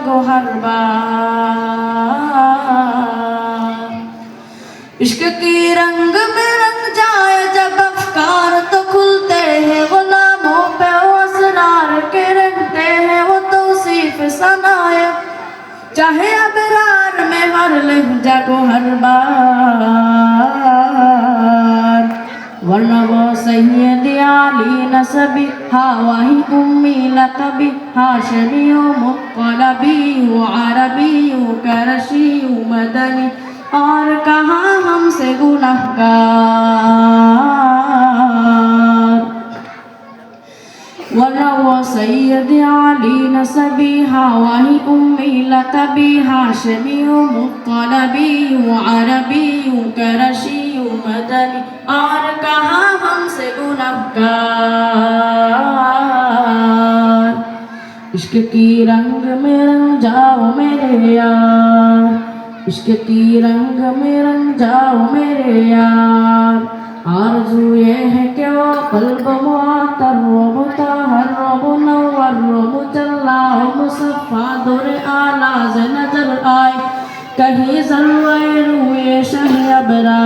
जागो हर बार। इश्क की रंग में रंग जाए जब अफकार तो खुलते हैं गुलामों पे वो असरार के रखते हैं वो तौसीफ सनाए, चाहे अबरार में हर लहजा को हर बार। वरना वो सैयद आली नसबी हाँ वही उम्मी लकबी हाशमी मुत्तलबी अरबी करशी मदनी और कहाँ हमसे गुनहगार। वरना वो सैयद आली नसबी हाँ वही उम्मी लकबी हाशमी मुत्तलबी अरबी करशी मदनी और कहाँ हमसे गुनहगार। इश्क की रंग में रंग जाओ मेरे यार, इश्क की रंग में रंग जाओ मेरे यार। आरज़ू ये है कि वो क़ल्ब मुअत्तर व मुतहहर व मुनव्वर व मुजल्ला व मुसफ़्फ़ा दुर आला से नजर आए, कहीं ज़र्रे रूए शह अबरार।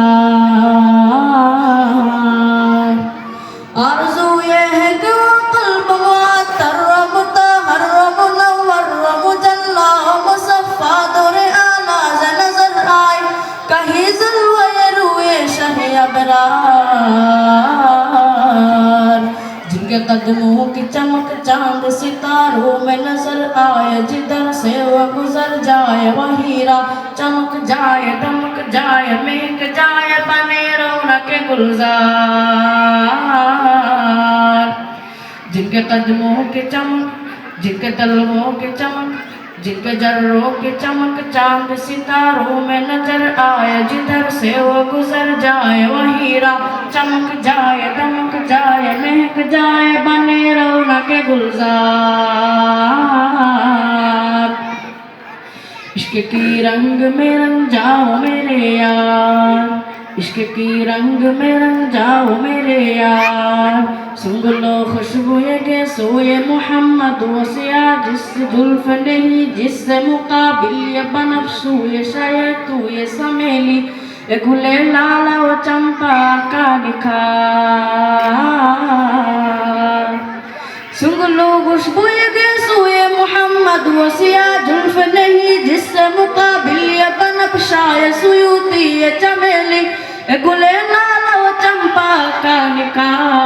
आरज़ू ये है कि वो क़ल्ब मुअत्तर व मुतहहर व मुनव्वर व मुजल्ला व मुसफ़्फ़ा दुर आला से नजर आए, कहीं ज़र्रे रूए शह अबरार। जिनके कदमों की चमक चांद सितारों में नजर आए, जिधर से वो गुजर जाए वही राह चमक जाए दमक जाए महक जाए बने रौनक गुलजार। जिनके कदमों की चमक जिनके तलवों की चमक जिनके जर्रों की चमक चांद सितारों में नजर आए, जिधर से वो गुजर जाए वही राह चमक जाए दमक जाए महक जाए बने रौनक गुलजार। इश्क की रंग में रंग जाओ मेरे यार, इश्क की रंग में रंग जाओ मेरे यार। सुंग लो खुशबू के सोए मोहम्मद वसिया जिससे जुल्फ नहीं जिससे मुकाबिल ये बनफ्सू ये शायद तू ये समेली ये खुले लाला वो चंपा का निखार। सुंग लो खुशबू के सोए मोहम्मद वसिया जुल्फ नहीं जिससे मुकाबिल ये बनफ्शा ये सुयूती ये चमेली ये खुले लाला वो चंपा का निखार।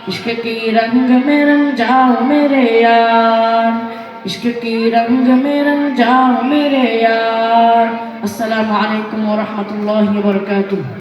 इश्क की रंग में रंग जाओ मेरे यार, इश्क की रंग में रंग जाओ मेरे यार। अस्सलामु अलैकुम व रहमतुल्लाहि व बरकातुहू।